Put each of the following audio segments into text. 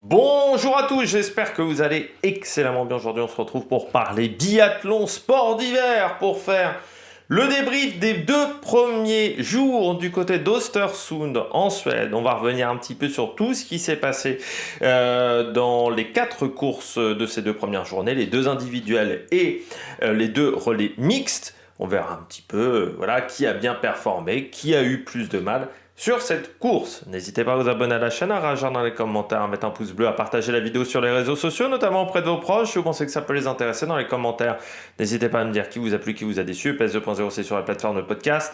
Bonjour à tous, j'espère que vous allez excellemment bien. Aujourd'hui, on se retrouve pour parler biathlon, sport d'hiver, pour faire le débrief des 2 premiers jours du côté d'Östersund en Suède. On va revenir un petit peu sur tout ce qui s'est passé dans les 4 courses de ces 2 premières journées, les 2 individuels et les 2 relais mixtes. On verra un petit peu voilà, qui a bien performé, qui a eu plus de mal sur cette course. N'hésitez pas à vous abonner à la chaîne, à réagir dans les commentaires, à mettre un pouce bleu, à partager la vidéo sur les réseaux sociaux, notamment auprès de vos proches. Si vous pensez que ça peut les intéresser, dans les commentaires, n'hésitez pas à me dire qui vous a plu, qui vous a déçu. PS2.0, c'est sur la plateforme de podcast.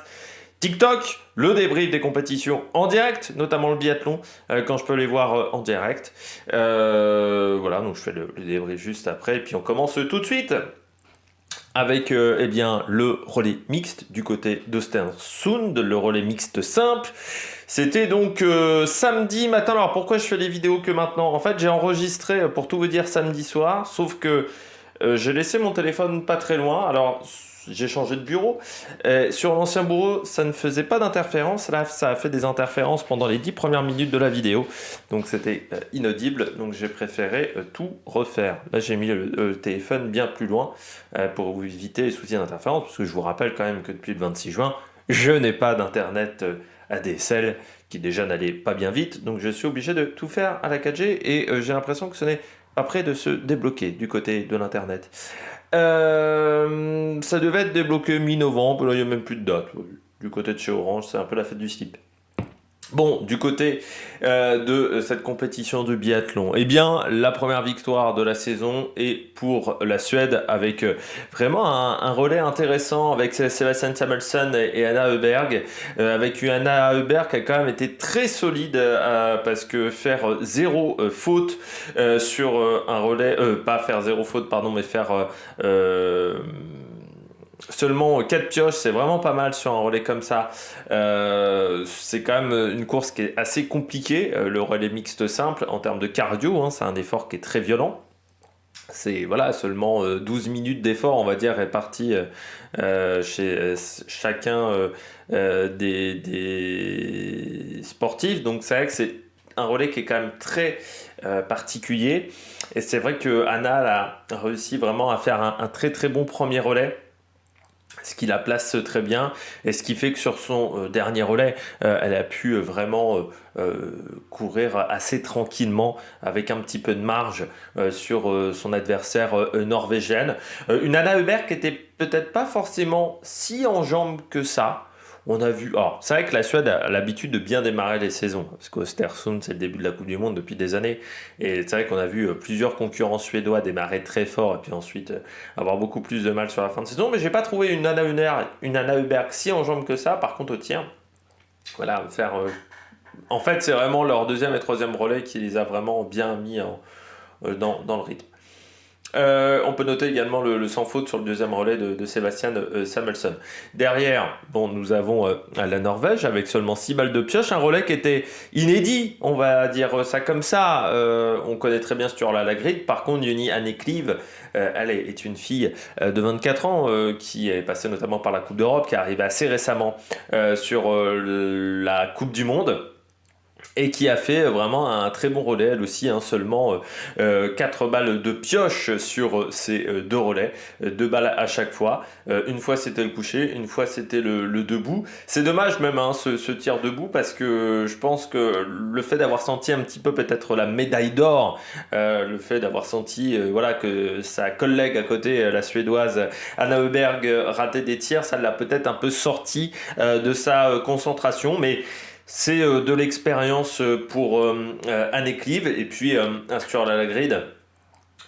TikTok, le débrief des compétitions en direct, notamment le biathlon, quand je peux les voir en direct. Voilà, donc je fais le débrief juste après, et puis on commence tout de suite avec eh bien, le relais mixte du côté d'Östersund, le relais mixte simple. C'était donc samedi matin. Alors pourquoi je fais les vidéos que maintenant? En fait, j'ai enregistré, pour tout vous dire, samedi soir, sauf que j'ai laissé mon téléphone pas très loin. Alors j'ai changé de bureau. Sur l'ancien bureau, ça ne faisait pas d'interférence. Là, ça a fait des interférences pendant les 10 premières minutes de la vidéo. Donc c'était inaudible. Donc j'ai préféré tout refaire. Là, j'ai mis le téléphone bien plus loin pour vous éviter les soucis d'interférence. Parce que je vous rappelle quand même que depuis le 26 juin, je n'ai pas d'internet ADSL qui déjà n'allait pas bien vite. Donc je suis obligé de tout faire à la 4G. Et j'ai l'impression que ce n'est pas près de se débloquer du côté de l'internet. Ça devait être débloqué mi-novembre, là il n'y a même plus de date. Du côté de chez Orange, c'est un peu la fête du slip. Bon, du côté de cette compétition de biathlon, eh bien, la première victoire de la saison est pour la Suède avec vraiment un relais intéressant avec Sebastian Samuelsson et Anna Öberg. Avec une Anna Öberg qui a quand même été très solide parce que faire zéro faute sur un relais, pas faire zéro faute, pardon, mais faire seulement 4 pioches, c'est vraiment pas mal sur un relais comme ça. C'est quand même une course qui est assez compliquée, le relais mixte simple en termes de cardio, hein, c'est un effort qui est très violent. C'est voilà, seulement 12 minutes d'effort, on va dire, répartis chez chacun des sportifs. Donc c'est vrai que c'est un relais qui est quand même très particulier. Et c'est vrai que Anna a réussi vraiment à faire un très très bon premier relais, ce qui la place très bien et ce qui fait que sur son dernier relais, elle a pu vraiment courir assez tranquillement avec un petit peu de marge sur son adversaire norvégienne. Une Anna Öberg qui était peut-être pas forcément si en jambes que ça. On a vu. Alors, c'est vrai que la Suède a l'habitude de bien démarrer les saisons, parce qu'Östersund, c'est le début de la Coupe du Monde depuis des années. Et c'est vrai qu'on a vu plusieurs concurrents suédois démarrer très fort et puis ensuite avoir beaucoup plus de mal sur la fin de saison. Mais j'ai pas trouvé une Anna Öberg si en jambes que ça. Par contre, au tir, voilà, faire. En fait, c'est vraiment leur deuxième et troisième relais qui les a vraiment bien mis dans le rythme. On peut noter également le sans faute sur le deuxième relais de Sebastian Samuelsson. Derrière, bon, nous avons la Norvège avec seulement 6 balles de pioche, un relais qui était inédit, on va dire ça comme ça. On connaît très bien Sturla Lagrid. Par contre, Joni Annekliv, elle est une fille de 24 ans qui est passée notamment par la Coupe d'Europe, qui est arrivée assez récemment sur la Coupe du Monde. Et qui a fait vraiment un très bon relais, elle aussi, hein, seulement 4 balles de pioche sur ces 2 relais, 2 balles à chaque fois. Une fois c'était le coucher, une fois c'était le debout. C'est dommage même hein, ce tir debout parce que je pense que le fait d'avoir senti un petit peu peut-être la médaille d'or, le fait d'avoir senti voilà, que sa collègue à côté, la suédoise Anna Öberg, ratait des tirs, ça l'a peut-être un peu sorti de sa concentration, mais c'est de l'expérience pour Annekliv et puis un Sturla Lagrid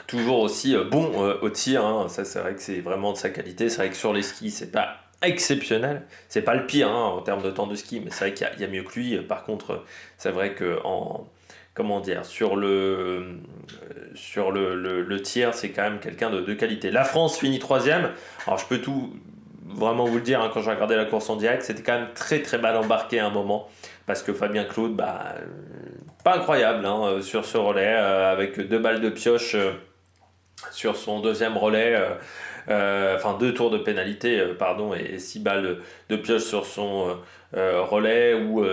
toujours aussi bon au tir, hein. Ça c'est vrai que c'est vraiment de sa qualité. C'est vrai que sur les skis c'est pas exceptionnel, c'est pas le pire hein, en termes de temps de ski, mais c'est vrai qu'il y a mieux que lui. Par contre c'est vrai que comment dire, sur le tir c'est quand même quelqu'un de qualité. La France finit troisième. Alors je peux tout vraiment vous le dire, hein, quand j'ai regardé la course en direct, c'était quand même très très mal embarqué à un moment, parce que Fabien Claude, pas incroyable hein, sur ce relais, avec 2 balles de pioche sur son deuxième relais, enfin 2 tours de pénalité, pardon, et 6 balles de pioche sur son relais, où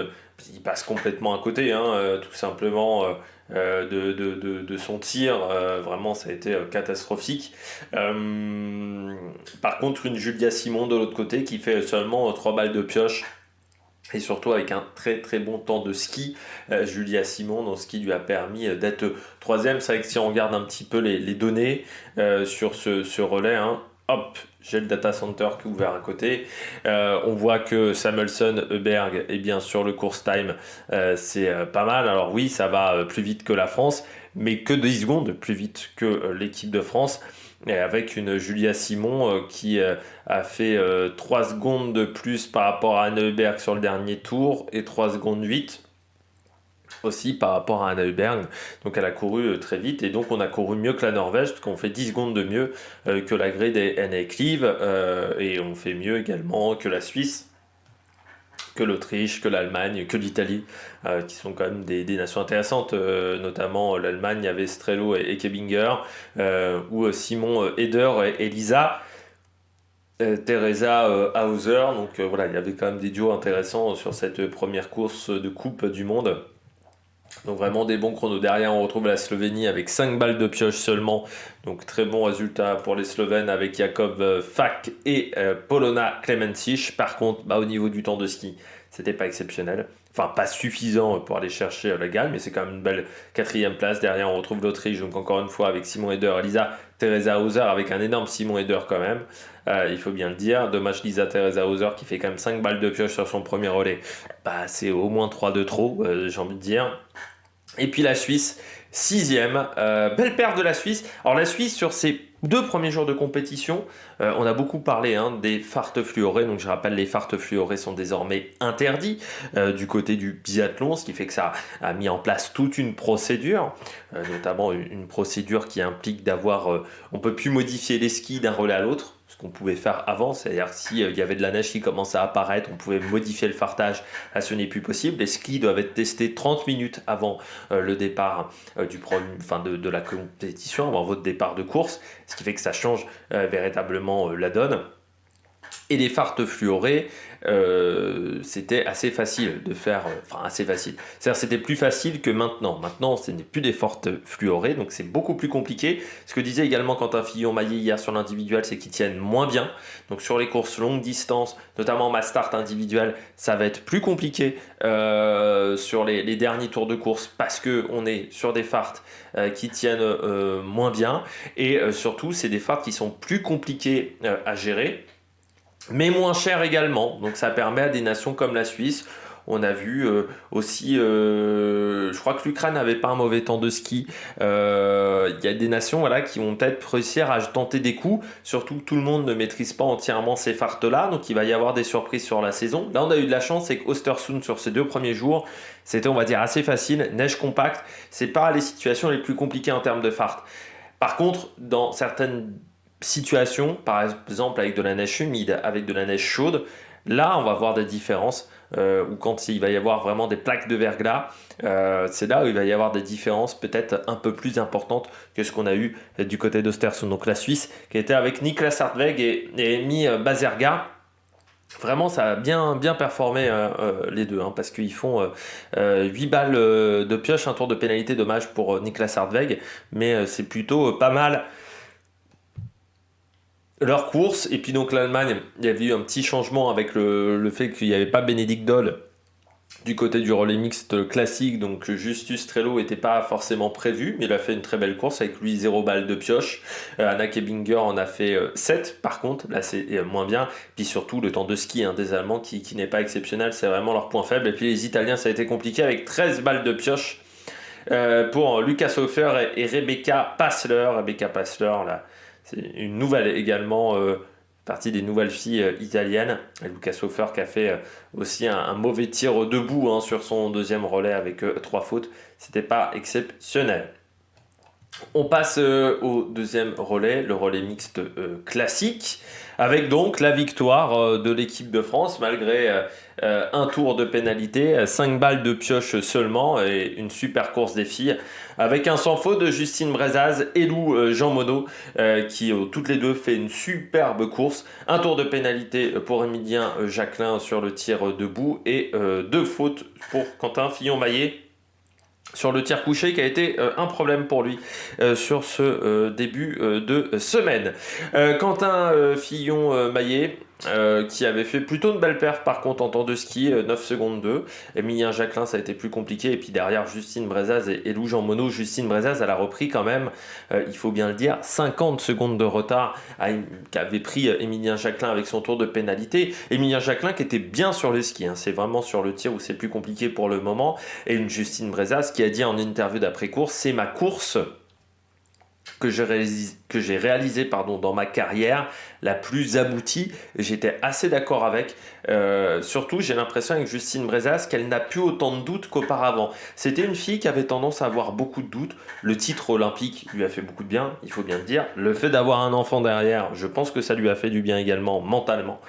il passe complètement à côté, hein, tout simplement. de son tir. Vraiment, ça a été catastrophique. Par contre, une Julia Simon de l'autre côté qui fait seulement 3 balles de pioche. Et surtout avec un très très bon temps de ski, Julia Simon, donc ce qui lui a permis d'être troisième. C'est vrai que si on regarde un petit peu les données sur ce relais, hein, hop, j'ai le data center qui est ouvert à côté. On voit que Samuelson, Heuberg, et bien sur le course time, c'est pas mal. Alors oui, ça va plus vite que la France, mais que 10 secondes plus vite que l'équipe de France. Et avec une Julia Simon qui a fait 3 secondes de plus par rapport à Anne Heuberg sur le dernier tour et 3 secondes 8 aussi par rapport à Anna Heuberg. Donc elle a couru très vite et donc on a couru mieux que la Norvège parce qu'on fait 10 secondes de mieux que la grille des NA Cleave et on fait mieux également que la Suisse, que l'Autriche, que l'Allemagne, que l'Italie, qui sont quand même des nations intéressantes, notamment l'Allemagne, il y avait Strello et Kebinger, ou Simon Eder et Lisa. Teresa Hauser, donc voilà, il y avait quand même des duos intéressants sur cette première course de Coupe du Monde. Donc vraiment des bons chronos. Derrière, on retrouve la Slovénie avec 5 balles de pioche seulement. Donc très bon résultat pour les Slovènes avec Jakub Fak et Polona Klemencic. Par contre, au niveau du temps de ski, c'était pas exceptionnel. Enfin, pas suffisant pour aller chercher la gagne, mais c'est quand même une belle 4e place. Derrière, on retrouve l'Autriche, donc encore une fois avec Simon Eder, Lisa Teresa Hauser, avec un énorme Simon Eder quand même. Il faut bien le dire. Dommage Lisa Teresa Hauser qui fait quand même 5 balles de pioche sur son premier relais. C'est au moins 3 de trop, j'ai envie de dire. Et puis la Suisse, 6e. Belle perte de la Suisse. Alors la Suisse, sur ses 2 premiers jours de compétition, on a beaucoup parlé des farts fluorés. Donc je rappelle, les farts fluorés sont désormais interdits du côté du biathlon, ce qui fait que ça a mis en place toute une procédure, notamment une procédure qui implique d'avoir... on ne peut plus modifier les skis d'un relais à l'autre, ce qu'on pouvait faire avant, c'est-à-dire s'il y avait de la neige qui commençait à apparaître, on pouvait modifier le fartage. Là, ce n'est plus possible. Les skis doivent être testés 30 minutes avant le départ de la compétition, avant votre départ de course, ce qui fait que ça change véritablement la donne. Et les farts fluorés, c'était assez facile de faire, assez facile. C'est-à-dire c'était plus facile que maintenant. Maintenant, ce n'est plus des farts fluorés, donc c'est beaucoup plus compliqué. Ce que disait également Quentin Fillon-Maillet hier sur l'individuel, c'est qu'ils tiennent moins bien. Donc sur les courses longue distance, notamment ma start individuelle, ça va être plus compliqué sur les derniers tours de course parce qu'on est sur des farts qui tiennent moins bien. Et surtout, c'est des farts qui sont plus compliqués à gérer, mais moins cher également. Donc ça permet à des nations comme la Suisse. On a vu aussi, je crois que l'Ukraine n'avait pas un mauvais temps de ski. Il y a des nations qui vont peut-être réussir à tenter des coups. Surtout que tout le monde ne maîtrise pas entièrement ces farts-là. Donc il va y avoir des surprises sur la saison. Là, on a eu de la chance, c'est qu'Östersund, sur ces 2 premiers jours, c'était, on va dire, assez facile. Neige compacte. C'est pas les situations les plus compliquées en termes de fart. Par contre, dans certaines situation, par exemple avec de la neige humide, avec de la neige chaude, là on va voir des différences, ou quand il va y avoir vraiment des plaques de verglas, c'est là où il va y avoir des différences peut-être un peu plus importantes que ce qu'on a eu du côté d'Östersund. Donc la Suisse qui était avec Niklas Hartweg et Emi Bazerga. Vraiment, ça a bien performé les deux, parce qu'ils font 8 balles de pioche, un tour de pénalité, dommage pour Niklas Hartweg, mais c'est plutôt pas mal leur course. Et puis donc l'Allemagne, il y avait eu un petit changement avec le fait qu'il n'y avait pas Bénédicte Doll du côté du relais mixte classique, donc Justus Strello n'était pas forcément prévu, mais il a fait une très belle course avec lui 0 balle de pioche. Anna Kebinger en a fait 7 par contre, là c'est moins bien. Puis surtout le temps de ski des Allemands qui n'est pas exceptionnel, c'est vraiment leur point faible. Et puis les Italiens, ça a été compliqué avec 13 balles de pioche pour Lucas Hofer et Rebecca Passler. Rebecca Passler, là, c'est une nouvelle également, partie des nouvelles filles italiennes. Lucas Hofer qui a fait aussi un mauvais tir debout sur son 2e relais avec 3 fautes. C'était pas exceptionnel. On passe au 2e relais, le relais mixte classique, avec donc la victoire de l'équipe de France, malgré un tour de pénalité, 5 balles de pioche seulement, et une super course des filles, avec un sans faute de Justine Brezaz et Lou Jean Monod, qui toutes les deux fait une superbe course. Un tour de pénalité pour Emilien Jacquelin sur le tir debout, et 2 fautes pour Quentin Fillon-Maillet. sur le tir couché qui a été un problème pour lui sur ce début de semaine. Quentin Fillon-Maillet, qui avait fait plutôt une belle perf par contre en temps de ski, 9 secondes 2. Emilien Jacquelin, ça a été plus compliqué. Et puis derrière, Justine Brezaz et Lou Jean Monod. Justine Brezaz, elle a repris quand même, il faut bien le dire, 50 secondes de retard qu'avait pris Emilien Jacquelin avec son tour de pénalité. Emilien Jacquelin qui était bien sur les skis, hein. C'est vraiment sur le tir où c'est plus compliqué pour le moment. Et une Justine Brezaz qui a dit en interview d'après-course, c'est ma course que j'ai réalisé dans ma carrière la plus aboutie. J'étais assez d'accord avec. Surtout, j'ai l'impression avec Justine Brezaz qu'elle n'a plus autant de doutes qu'auparavant. C'était une fille qui avait tendance à avoir beaucoup de doutes. Le titre olympique lui a fait beaucoup de bien, il faut bien le dire. Le fait d'avoir un enfant derrière, je pense que ça lui a fait du bien également mentalement.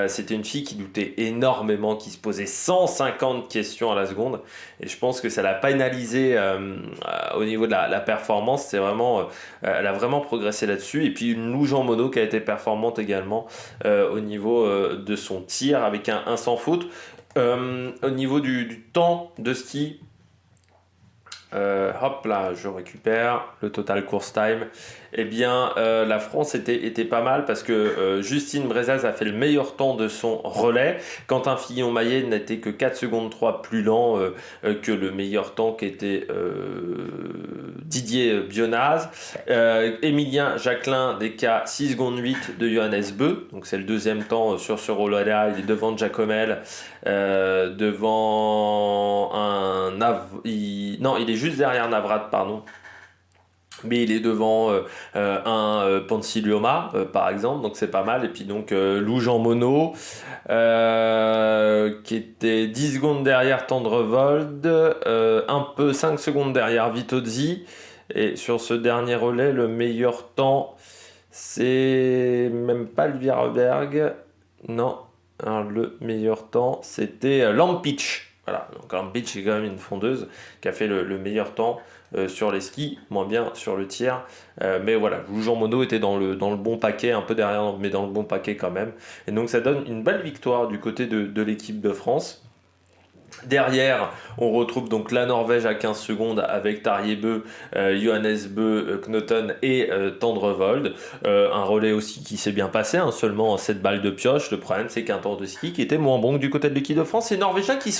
C'était une fille qui doutait énormément, qui se posait 150 questions à la seconde. Et je pense que ça l'a pénalisé au niveau de la performance. C'est vraiment, elle a vraiment progressé là-dessus. Et puis une Lou Jean Monod qui a été performante également au niveau de son tir avec un sans faute. Au niveau du temps de ski, hop là, je récupère le total course time. Eh bien, la France était pas mal parce que Justine Brezaz a fait le meilleur temps de son relais. Quentin Fillon-Maillet n'était que 4 secondes 3 plus lent que le meilleur temps qui était Didier Bionaz. Emilien Jacquelin, DK 6 secondes 8 de Johannes Beu. Donc c'est le deuxième temps sur ce relais-là. Il est devant Jacomel, devant il est juste derrière Navrat, pardon. Mais il est devant un Pansilioma, par exemple, donc c'est pas mal. Et puis donc Lou Jean Monod, qui était 10 secondes derrière Tendrevold, un peu 5 secondes derrière Vitozzi. Et sur ce dernier relais, le meilleur temps, c'est même pas le Vierberg. Non, alors, le meilleur temps, c'était Lampic. Voilà, donc Lampic est quand même une fondeuse qui a fait le meilleur temps sur les skis, moins bien sur le tir. Mais voilà, Lou Jean Monod était dans le bon paquet, un peu derrière, mais dans le bon paquet quand même. Et donc ça donne une belle victoire du côté de l'équipe de France. Derrière, on retrouve donc la Norvège à 15 secondes avec Tarjei Bø, Johannes Bø, Knotten et Tendrevold. Un relais aussi qui s'est bien passé, hein, seulement 7 balles de pioche. Le problème, c'est qu'un temps de ski qui était moins bon que du côté de l'équipe de France. Les Norvégiens qui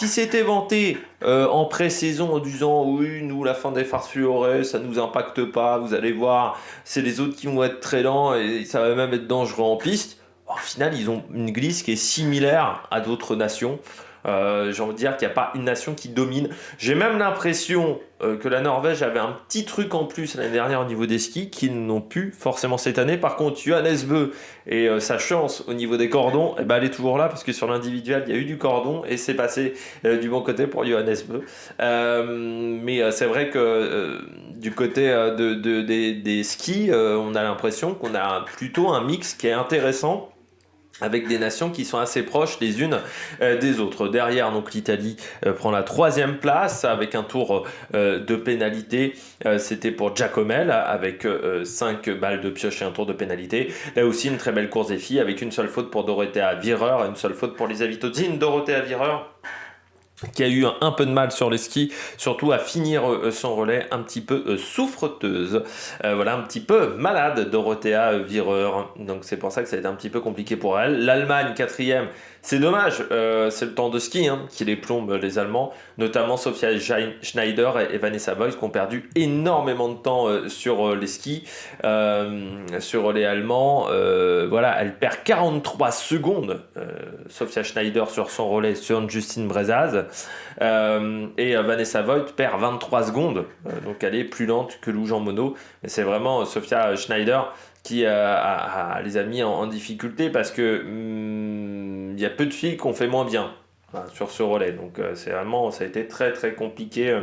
s'étaient vantés en pré-saison en disant oui, nous, la fin des farces fluorées, ça nous impacte pas, vous allez voir, c'est les autres qui vont être très lents et ça va même être dangereux en piste. Au final, ils ont une glisse qui est similaire à d'autres nations. J'ai envie de dire qu'il n'y a pas une nation qui domine. J'ai même l'impression que la Norvège avait un petit truc en plus l'année dernière au niveau des skis qu'ils n'ont plus forcément cette année. Par contre, Johannes Bø et sa chance au niveau des cordons, elle est toujours là parce que sur l'individuel, il y a eu du cordon et c'est passé du bon côté pour Johannes Bø. Mais c'est vrai que du côté des skis, on a l'impression qu'on a plutôt un mix qui est intéressant, avec des nations qui sont assez proches les unes des autres. Derrière, donc l'Italie prend la 3e place avec un tour de pénalité. C'était pour Jacomel avec 5 balles de pioche et un tour de pénalité. Là aussi, une très belle course des filles avec une seule faute pour Dorothea Virer et une seule faute pour Lisa Vitozzi. Dorothea Virer qui a eu un peu de mal sur les skis, surtout à finir son relais un petit peu souffreteuse. Voilà, un petit peu malade, Dorothea Virer. Donc c'est pour ça que ça a été un petit peu compliqué pour elle. L'Allemagne, 4e. C'est dommage, c'est le temps de ski qui les plombe, les Allemands, notamment Sophia Schneider et Vanessa Voigt qui ont perdu énormément de temps sur les skis, sur les Allemands. Voilà, elle perd 43 secondes, Sophia Schneider sur son relais sur Justine Brezaz, et Vanessa Voigt perd 23 secondes, donc elle est plus lente que Lou Jean Monod. Mais c'est vraiment Sophia Schneider qui les a mis en difficulté parce que il y a peu de filles qui ont fait moins bien sur ce relais. Donc ça a été très très compliqué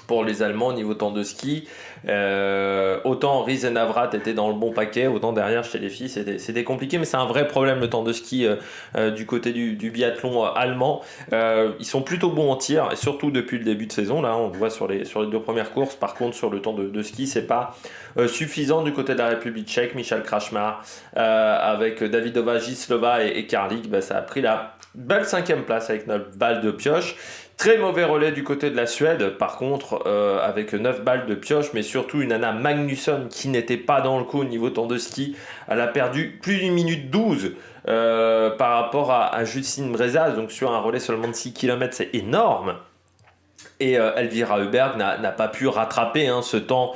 pour les Allemands au niveau temps de ski. Autant Ries et Navrat étaient dans le bon paquet, autant derrière chez les filles c'était compliqué, mais c'est un vrai problème le temps de ski du côté du biathlon allemand. Ils sont plutôt bons en tir, et surtout depuis le début de saison, là on le voit sur les 2 premières courses. Par contre sur le temps de ski c'est pas suffisant du côté de la République tchèque. Michal Krachmar avec Davidova, Gislova et Karlik, ça a pris la belle 5e place avec 9 balles de pioche. Très mauvais relais du côté de la Suède, par contre, avec 9 balles de pioche, mais surtout une Anna Magnusson qui n'était pas dans le coup au niveau temps de ski. Elle a perdu plus d'une minute 12 par rapport à Justine Brezaz, donc sur un relais seulement de 6 km, c'est énorme. Et Elvira Heuberg n'a pas pu rattraper ce temps,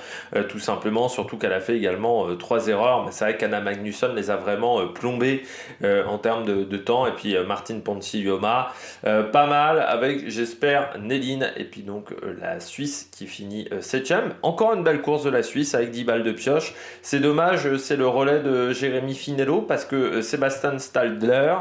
tout simplement, surtout qu'elle a fait également 3 erreurs. Mais c'est vrai qu'Anna Magnusson les a vraiment plombées en termes de temps. Et puis Martine Ponsiluoma, pas mal, avec, j'espère, Néline. Et puis donc la Suisse qui finit 7ème. Encore une belle course de la Suisse avec 10 balles de pioche. C'est dommage, c'est le relais de Jérémy Finello parce que Sébastien Stalder,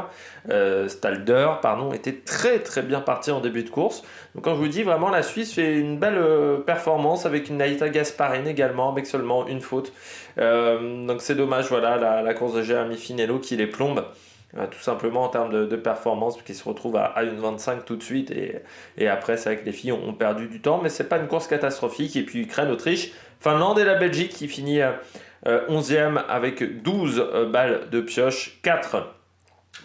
était très très bien parti en début de course. Donc quand je vous dis vraiment la Suisse fait une belle performance avec une Naïta Gasparin également avec seulement une faute. Donc c'est dommage, voilà, la course de Jérémy Finello qui les plombe. Tout simplement en termes de performance, parce qu'ils se retrouvent à 1,25 tout de suite, et après c'est vrai que les filles ont perdu du temps, mais c'est pas une course catastrophique. Et puis Ukraine, Autriche, Finlande et la Belgique qui finit 11e avec 12 balles de pioche, 4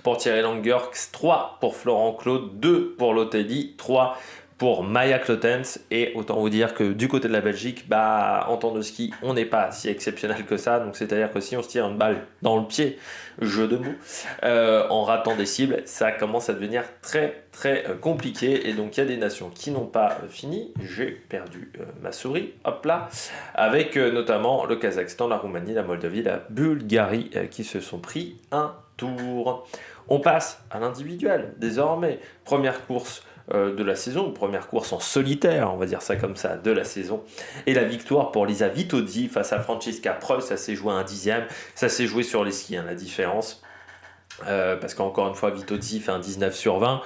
pour Thierry Langurks, 3 pour Florent Claude, 2 pour Lotelli, 3 pour Maya Clotens. Et autant vous dire que du côté de la Belgique, en temps de ski, on n'est pas si exceptionnel que ça. Donc c'est-à-dire que si on se tire une balle dans le pied, jeu de mots, en ratant des cibles, ça commence à devenir très très compliqué. Et donc il y a des nations qui n'ont pas fini. J'ai perdu ma souris, hop là, avec notamment le Kazakhstan, la Roumanie, la Moldavie, la Bulgarie qui se sont pris un tour. On passe à l'individuel désormais. Première course de la saison, première course en solitaire, on va dire ça comme ça, de la saison. Et la victoire pour Lisa Vitozzi face à Franziska Preuss, ça s'est joué à un 10e. Ça s'est joué sur les skis, la différence. Parce qu'encore une fois, Vitozzi fait un 19 sur 20,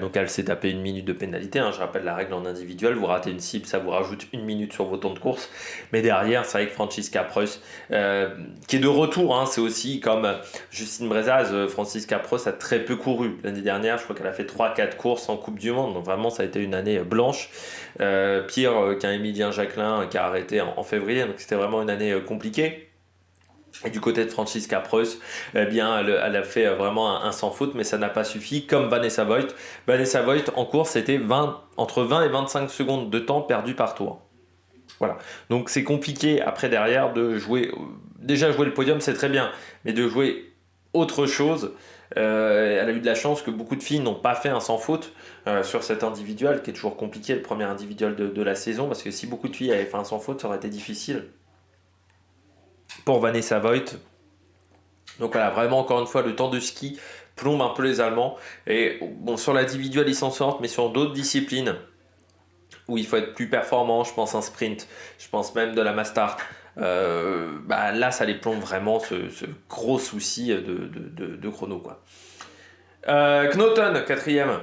donc elle s'est tapé une minute de pénalité. Je rappelle la règle en individuel, vous ratez une cible, ça vous rajoute une minute sur vos temps de course. Mais derrière, c'est vrai que Franziska Preuss, qui est de retour, c'est aussi comme Justine Brezaz, Franziska Preuss a très peu couru. L'année dernière, je crois qu'elle a fait 3-4 courses en Coupe du Monde, donc vraiment ça a été une année blanche. Pire qu'un Émilien Jacquelin qui a arrêté en février, donc c'était vraiment une année compliquée. Et du côté de Franziska Preuss, elle a fait vraiment un sans faute, mais ça n'a pas suffi, comme Vanessa Voigt. Vanessa Voigt, en course, c'était entre 20 et 25 secondes de temps perdu par tour. Voilà. Donc c'est compliqué, après, derrière, de jouer... Déjà, jouer le podium, c'est très bien, mais de jouer autre chose... elle a eu de la chance que beaucoup de filles n'ont pas fait un sans faute sur cet individuel, qui est toujours compliqué, le premier individuel de la saison, parce que si beaucoup de filles avaient fait un sans faute, ça aurait été difficile pour Vanessa Voigt. Donc voilà, vraiment encore une fois, le temps de ski plombe un peu les Allemands. Et bon, sur l'individuel, ils s'en sortent, mais sur d'autres disciplines où il faut être plus performant, je pense un sprint, je pense même de la Mastart, là ça les plombe vraiment, ce gros souci de chrono, quoi. Knoten, 4ème,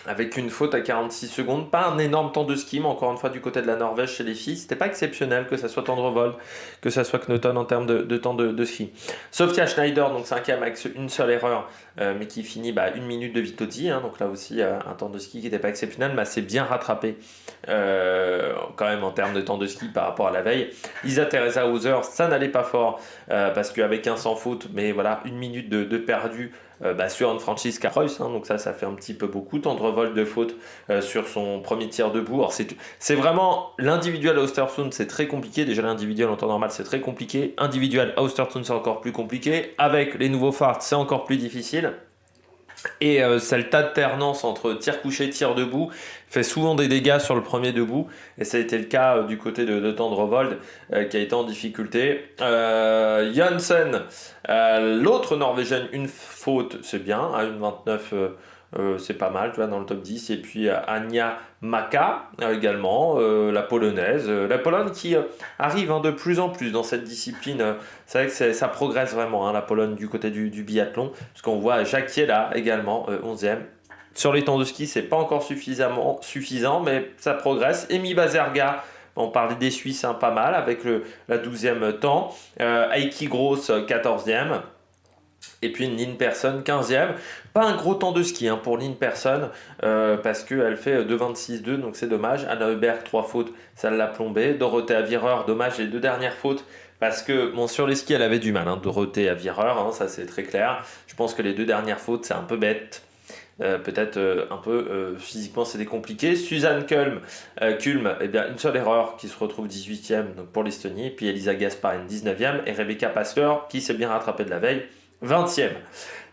avec une faute à 46 secondes, pas un énorme temps de ski, mais encore une fois du côté de la Norvège chez les filles, c'était pas exceptionnel, que ça soit Tendrevold, que ça soit Knoten en termes de temps de ski. Sofia Schneider, donc 5ème avec une seule erreur, mais qui finit 1 minute de Vitozzi, donc là aussi un temps de ski qui n'était pas exceptionnel, mais assez bien rattrapé quand même en termes de temps de ski par rapport à la veille. Isa Teresa Hauser, ça n'allait pas fort, parce qu'avec un sans faute, mais voilà, 1 minute de perdu, sur une Franziska Preuss, donc ça fait un petit peu beaucoup. Tendrevold de faute sur son premier tir debout. Alors c'est vraiment l'individuel à Östersund, c'est très compliqué. Déjà l'individuel en temps normal, c'est très compliqué. Individuel à Östersund, c'est encore plus compliqué. Avec les nouveaux farts, c'est encore plus difficile. Et cette alternance entre tir couché et tir debout fait souvent des dégâts sur le premier debout, et ça a été le cas du côté de Tendrevold qui a été en difficulté. Janssen, l'autre norvégienne, une faute, c'est bien, à 1,29, c'est pas mal, tu vois, dans le top 10. Et puis Anja Maka également, la polonaise. La Pologne qui arrive de plus en plus dans cette discipline. C'est vrai que ça progresse vraiment, la Pologne du côté du biathlon, parce qu'on voit Jacquier là également, 11e. Sur les temps de ski, c'est pas encore suffisant, mais ça progresse. Emi Bazerga, on parlait des Suisses pas mal, avec la 12e temps. Heikki Gross, 14e. Et puis Lynn Persson, 15e. Pas un gros temps de ski pour Lynn Persson, parce qu'elle fait 2,26,2, donc c'est dommage. Anna Heuberg, 3 fautes, ça l'a plombé. Dorothée Avireur, dommage, les 2 dernières fautes, parce que sur les skis, elle avait du mal. Dorothée Avireur, ça c'est très clair. Je pense que les 2 dernières fautes, c'est un peu bête. peut-être un peu physiquement c'était compliqué. Suzanne Kulm, eh bien, une seule erreur qui se retrouve 18e donc pour l'Estonie. Puis Elisa Gasparin 19e et Rebecca Pasteur qui s'est bien rattrapée de la veille 20e.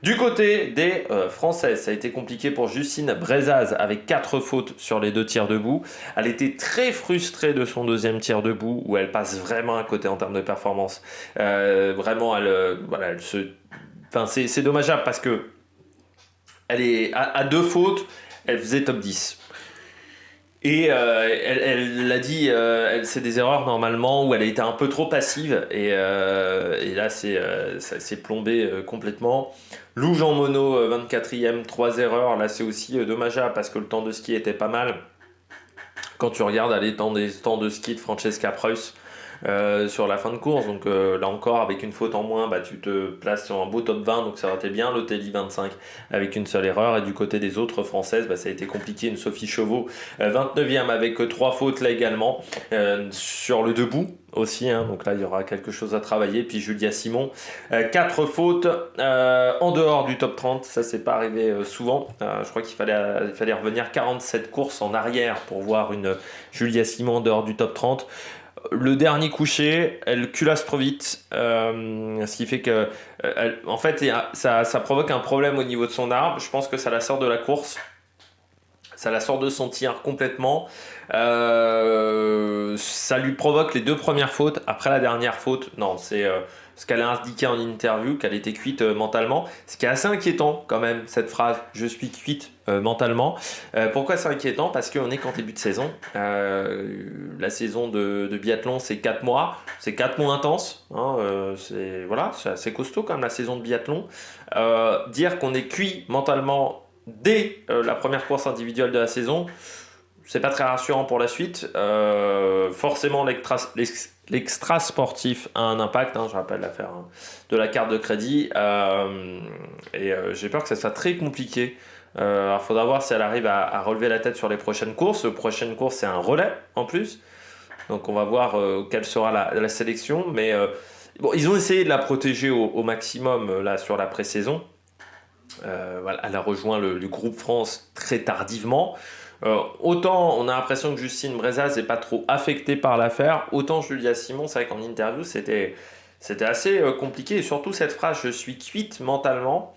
Du côté des Françaises, ça a été compliqué pour Justine Brezaz avec 4 fautes sur les 2 tirs debout. Elle était très frustrée de son deuxième tir debout où elle passe vraiment à côté en termes de performance. Vraiment, c'est dommageable parce que elle est à 2 fautes, elle faisait top 10. Et elle l'a dit, c'est des erreurs normalement où elle a été un peu trop passive et là ça s'est plombé complètement. Lou Jean Monod, 24e, 3 erreurs. Là c'est aussi dommageable parce que le temps de ski était pas mal. Quand tu regardes les temps de ski de Francesca Preuss sur la fin de course, donc là encore avec une faute en moins, tu te places sur un beau top 20, donc ça aurait été bien. L'Otelli 25 avec une seule erreur, et du côté des autres françaises, ça a été compliqué. Une Sophie Chauveau 29e avec 3 fautes là également, sur le debout aussi, donc là il y aura quelque chose à travailler. Puis Julia Simon 4 fautes en dehors du top 30, ça c'est pas arrivé souvent. Je crois qu'il fallait revenir 47 courses en arrière pour voir une Julia Simon en dehors du top 30. Le dernier coucher, elle culasse trop vite, ce qui fait que, en fait, ça provoque un problème au niveau de son arbre. Je pense que ça la sort de la course, ça la sort de son tir complètement. Ça lui provoque les 2 premières fautes. Après la dernière faute, non, c'est ce qu'elle a indiqué en interview, qu'elle était cuite mentalement. Ce qui est assez inquiétant quand même, cette phrase « je suis cuite mentalement ». Pourquoi c'est inquiétant ? Parce qu'on est qu'en début de saison. La saison de biathlon, c'est 4 mois. C'est 4 mois intenses. C'est assez costaud quand même la saison de biathlon. Dire qu'on est cuit mentalement dès la première course individuelle de la saison, c'est pas très rassurant pour la suite. Forcément, l'extra sportif a un impact. Je rappelle l'affaire de la carte de crédit. Et j'ai peur que ça soit très compliqué. Il faudra voir si elle arrive à relever la tête sur les prochaines courses. La prochaine course, c'est un relais en plus. Donc on va voir quelle sera la sélection. Mais ils ont essayé de la protéger au maximum là, sur la pré-saison. Elle a rejoint le groupe France très tardivement. Autant on a l'impression que Justine Brezaz n'est pas trop affectée par l'affaire, autant Julia Simon, c'est vrai qu'en interview c'était assez compliqué, et surtout cette phrase « je suis cuite mentalement ».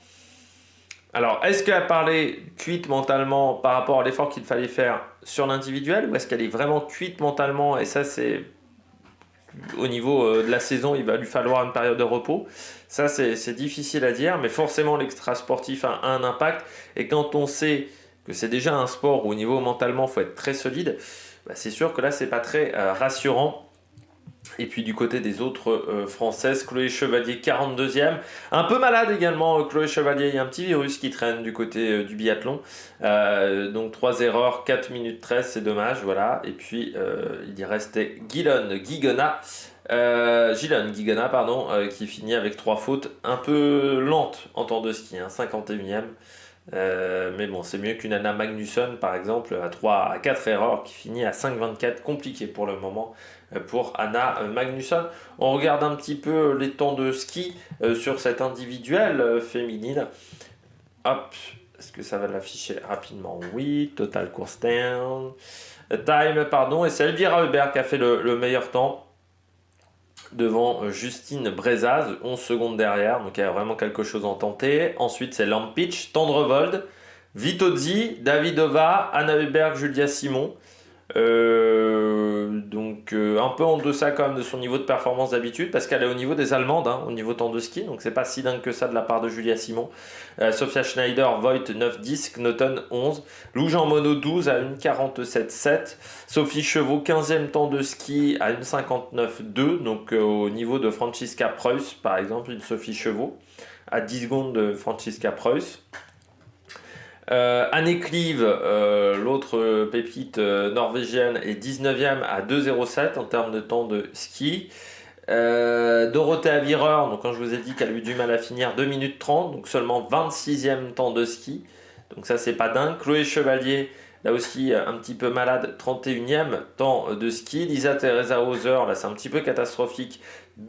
Alors, est-ce qu'elle a parlé cuite mentalement par rapport à l'effort qu'il fallait faire sur l'individuel, ou est-ce qu'elle est vraiment cuite mentalement, et ça c'est au niveau de la saison, il va lui falloir une période de repos. Ça c'est difficile à dire, mais forcément l'extra sportif a un impact, et quand on sait que c'est déjà un sport où au niveau mentalement il faut être très solide, c'est sûr que là c'est pas très rassurant. Et puis du côté des autres françaises, Chloé Chevalier 42e, un peu malade également Chloé Chevalier, il y a un petit virus qui traîne du côté du biathlon, donc 3 erreurs, 4 minutes 13, c'est dommage, voilà. Et puis il y restait Gilon Guigona, qui finit avec 3 fautes, un peu lente en temps de ski, 51e. Mais bon, c'est mieux qu'une Anna Magnusson par exemple à 4 erreurs qui finit à 5,24, compliqué pour le moment pour Anna Magnusson. On regarde un petit peu les temps de ski sur cette individuelle féminine. Hop, est-ce que ça va l'afficher rapidement ? Oui, total course time, et c'est Elvira Hubert qui a fait le meilleur temps devant Justine Brezaz, 11 secondes derrière, donc il y a vraiment quelque chose à tenter. Ensuite c'est Lampic, Tendrevold, Vitozzi, Davidova, Anna Hubert, Julia Simon. Donc un peu en deçà quand même de son niveau de performance d'habitude, parce qu'elle est au niveau des Allemandes, au niveau temps de ski, donc c'est pas si dingue que ça de la part de Julia Simon. Sofia Schneider, Voigt 9,10, Knoten 11, Lou Jean Monod 12 à 1,47,7, Sophie Chevaux 15e temps de ski à 1,59,2, donc au niveau de Franziska Preuss par exemple, une Sophie Chevaux à 10 secondes de Franziska Preuss. Anne Clive, l'autre pépite norvégienne, est 19e à 2,07 en termes de temps de ski. Dorothea Virer, donc quand je vous ai dit qu'elle a eu du mal à finir, 2 minutes 30, donc seulement 26e temps de ski. Donc ça c'est pas dingue. Chloé Chevalier, là aussi un petit peu malade, 31e temps de ski. Lisa Teresa Hauser, là c'est un petit peu catastrophique,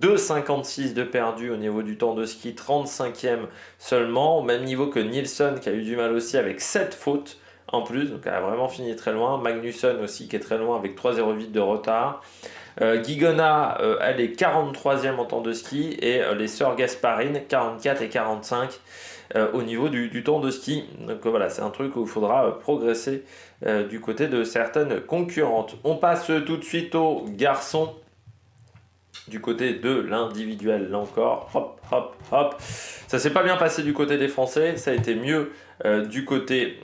2,56 de perdu au niveau du temps de ski, 35e seulement, au même niveau que Nielsen qui a eu du mal aussi avec 7 fautes en plus, donc elle a vraiment fini très loin. Magnussen aussi qui est très loin avec 3,08 de retard. Guigona, elle est 43e en temps de ski et les sœurs Gasparine, 44 et 45 au niveau du temps de ski. Donc voilà, c'est un truc où il faudra progresser du côté de certaines concurrentes. On passe tout de suite aux garçons. Du côté de l'individuel, là encore, hop, hop, hop. Ça s'est pas bien passé du côté des Français, ça a été mieux du côté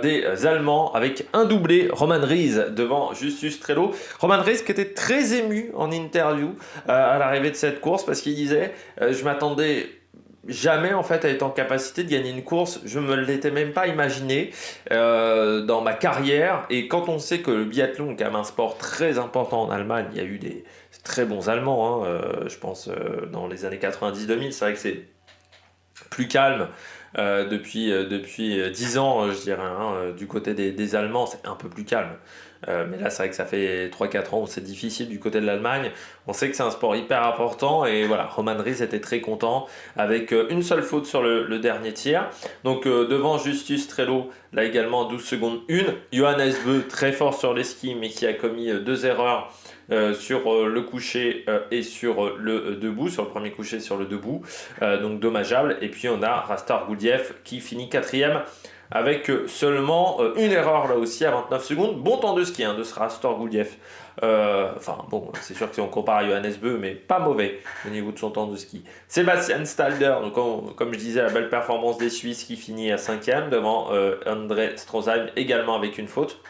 des Allemands, avec un doublé, Roman Ries devant Justus Trello. Roman Ries qui était très ému en interview à l'arrivée de cette course, parce qu'il disait je m'attendais jamais en fait à être en capacité de gagner une course, je me l'étais même pas imaginé dans ma carrière. Et quand on sait que le biathlon est quand même un sport très important en Allemagne, il y a eu des très bons Allemands, je pense dans les années 90-2000, c'est vrai que c'est plus calme depuis 10 ans, je dirais, du côté des Allemands, c'est un peu plus calme. Mais là, c'est vrai que ça fait 3-4 ans où c'est difficile du côté de l'Allemagne. On sait que c'est un sport hyper important et voilà, Roman Ries était très content avec une seule faute sur le dernier tir. Donc devant Justus Trello, là également 12 secondes 1. Johannes Bö, très fort sur les skis, mais qui a commis 2 erreurs sur le coucher et sur le debout, sur le premier coucher sur le debout, donc dommageable. Et puis on a Rastor Gouldiev qui finit 4e avec seulement une erreur là aussi à 29 secondes. Bon temps de ski de ce Rastor Gouldiev. Enfin bon, c'est sûr que si on compare à Johannes Bö, mais pas mauvais au niveau de son temps de ski. Sébastien Stalder, donc comme je disais, la belle performance des Suisses qui finit à 5e devant André Stroheim également avec une faute.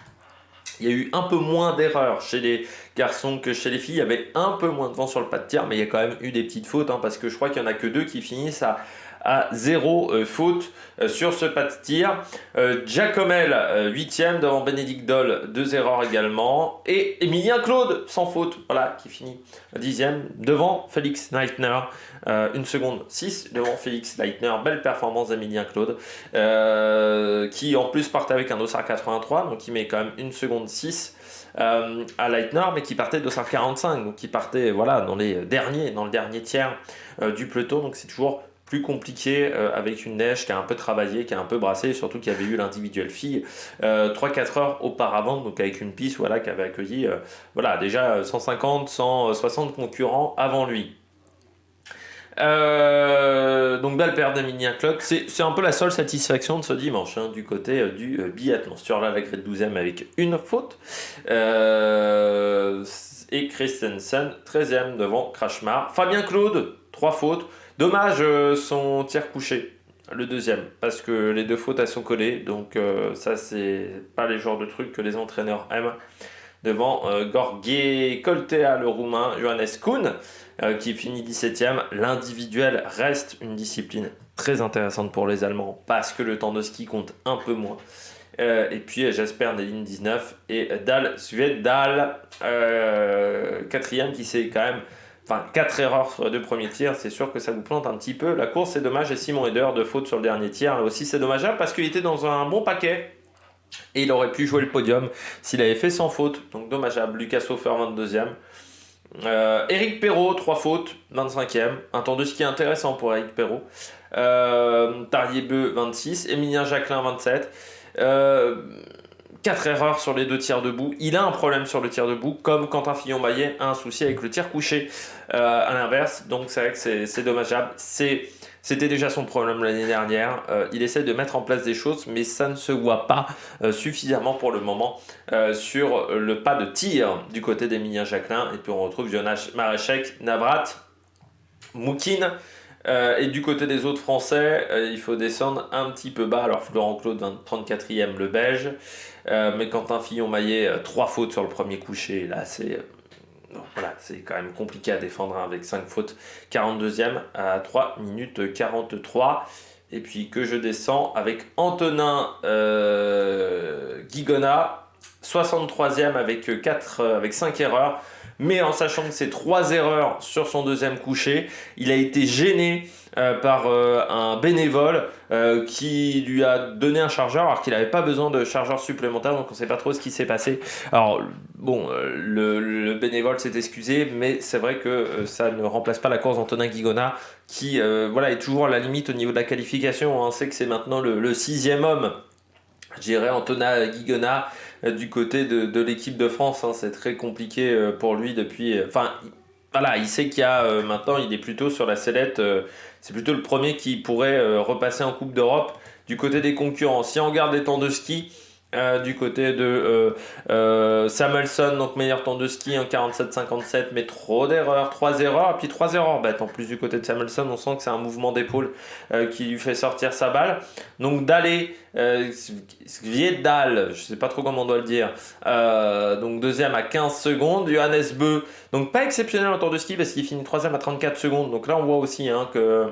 Il y a eu un peu moins d'erreurs chez les garçons que chez les filles. Il y avait un peu moins de vent sur le pas de tir, mais il y a quand même eu des petites fautes, parce que je crois qu'il n'y en a que 2 qui finissent à 0 faute sur ce pas de tir. Giacomel, 8e devant Bénédicte Doll, 2 erreurs également. Et Emilien Claude, sans faute, voilà, qui finit 10e devant Félix Leitner. 1 seconde 6 devant Félix Leitner. Belle performance d'Emilien Claude, qui en plus partait avec un dossard 83, donc il met quand même 1 seconde 6 à Leitner, mais qui partait de dossard 45, donc qui partait voilà, dans le dernier tiers du peloton, donc c'est toujours plus compliqué avec une neige qui a un peu travaillé, qui a un peu brassé, surtout qu'il y avait eu l'individuel fille 3-4 heures auparavant, donc avec une piste voilà, qui avait accueilli déjà 150, 160 concurrents avant lui. Donc belle perte d'Emilien Claude, c'est un peu la seule satisfaction de ce dimanche du côté du biathlon. Sturla Lagré 12e avec une faute et Christensen 13e devant Krachmar. Fabien Claude 3 fautes, dommage son tir couché, le deuxième, parce que les 2 fautes elles sont collées, donc ça c'est pas les genres de trucs que les entraîneurs aiment. Devant Gheorghe Coltea, le roumain, Johannes Kuhn qui finit 17e. L'individuel reste une discipline très intéressante pour les Allemands parce que le temps de ski compte un peu moins. Et puis Jasper Nelin 19 et Dal Svedal 4e qui c'est quand même 4 erreurs sur les 2 premiers tirs, c'est sûr que ça vous plante un petit peu la course, c'est dommage. Et Simon Eder de faute sur le dernier tir, là aussi c'est dommageable parce qu'il était dans un bon paquet et il aurait pu jouer le podium s'il avait fait sans faute, donc dommageable. Lucas Hofer 22e. Eric Perrault 3 fautes, 25e, un temps de ski intéressant pour Eric Perrault. Tarier-Beu 26, Emilien Jacquelin 27. 4 erreurs sur les 2 tirs debout. Il a un problème sur le tir debout, comme Quentin Fillon-Maillet a un souci avec le tir couché à l'inverse. Donc c'est vrai que c'est dommageable. C'était déjà son problème l'année dernière. Il essaie de mettre en place des choses, mais ça ne se voit pas suffisamment pour le moment sur le pas de tir du côté d'Emilien Jacquelin. Et puis on retrouve Jonas Marechek, Navrat, Moukine. Et du côté des autres Français, il faut descendre un petit peu bas. Alors Florent Claude, 34e, le Belge. Mais Quentin Fillon-Maillet, 3 fautes sur le premier coucher. Là, c'est quand même compliqué à défendre avec 5 fautes. 42e à 3 minutes 43. Et puis que je descends avec Antonin Guigona, 63e avec 5 erreurs. mais en sachant que c'est 3 erreurs sur son deuxième coucher, il a été gêné par un bénévole qui lui a donné un chargeur alors qu'il n'avait pas besoin de chargeur supplémentaire, donc on ne sait pas trop ce qui s'est passé. Alors bon, le bénévole s'est excusé, mais c'est vrai que ça ne remplace pas la course d'Antonin Guigona qui voilà, est toujours à la limite au niveau de la qualification. On sait que c'est maintenant le 6e homme, je dirais, Antonin Guigona du côté de l'équipe de France. Hein. C'est très compliqué pour lui depuis... voilà, il sait qu'il y a maintenant, il est plutôt sur la sellette. C'est plutôt le premier qui pourrait repasser en Coupe d'Europe du côté des concurrents. Si on regarde les temps de ski, du côté de Samuelsson, donc meilleur temps de ski en 47,57, mais trop d'erreurs, 3 erreurs, et puis 3 erreurs bêtes. En plus du côté de Samuelsson, on sent que c'est un mouvement d'épaule qui lui fait sortir sa balle. Donc Dalé, Viedal, je sais pas trop comment on doit le dire, donc deuxième à 15 secondes, Johannes Beu, donc pas exceptionnel en temps de ski parce qu'il finit troisième à 34 secondes, donc là on voit aussi que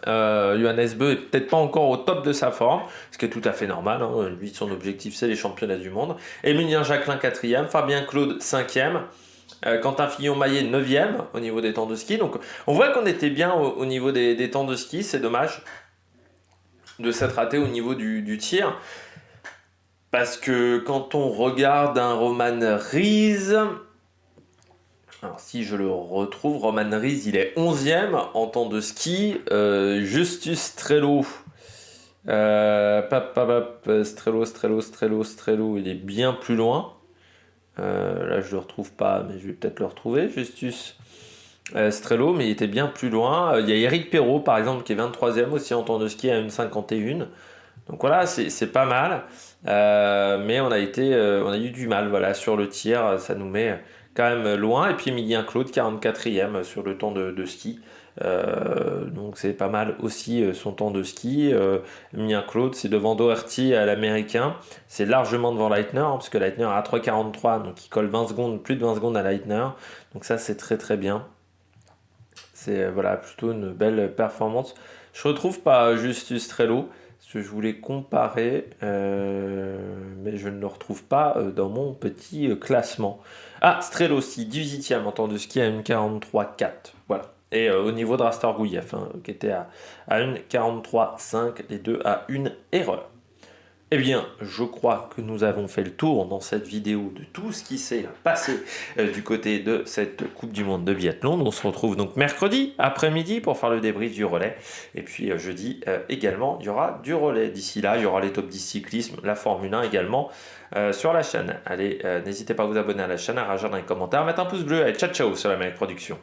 Johannes Beu est peut-être pas encore au top de sa forme, ce qui est tout à fait normal, hein. Lui son objectif c'est les championnats du monde. Émilien Jacquelin 4e, Fabien Claude 5e, Quentin Fillon-Maillet 9e au niveau des temps de ski, donc on voit qu'on était bien au niveau des temps de ski, c'est dommage de s'être raté au niveau du tir, parce que quand on regarde un Roman Rees, alors si je le retrouve, Roman Rees il est 11e en temps de ski, Justus Strello, Strello, il est bien plus loin, là je le retrouve pas, mais je vais peut-être le retrouver, Justus Strello, mais il était bien plus loin. Il y a Eric Perrault par exemple qui est 23e aussi en temps de ski à 1,51. Donc voilà, c'est pas mal, mais on a eu du mal voilà, sur le tir, ça nous met quand même loin. Et puis Emilien Claude 44e sur le temps de ski, donc c'est pas mal aussi son temps de ski. Emilien Claude, c'est devant Doherty à l'américain, c'est largement devant Leitner, hein, parce que Leitner a 3,43, donc il colle 20 secondes, plus de 20 secondes à Leitner, donc ça c'est très très bien. C'est voilà, plutôt une belle performance. Je retrouve pas Justus Strello, parce que je voulais comparer, mais je ne le retrouve pas dans mon petit classement. Ah, Strello aussi, 18e en temps de ski à 1,43,4. Voilà. Et au niveau de Rastor Gouyev, hein, qui était à 1,43,5, les deux à une erreur. Eh bien, je crois que nous avons fait le tour dans cette vidéo de tout ce qui s'est passé du côté de cette Coupe du Monde de biathlon. On se retrouve donc mercredi après-midi pour faire le débrief du relais. Et puis jeudi également, il y aura du relais. D'ici là, il y aura les top 10 cyclisme, la Formule 1 également sur la chaîne. Allez, n'hésitez pas à vous abonner à la chaîne, à réagir dans les commentaires, à mettre un pouce bleu. Allez, ciao ciao sur la Mec Production.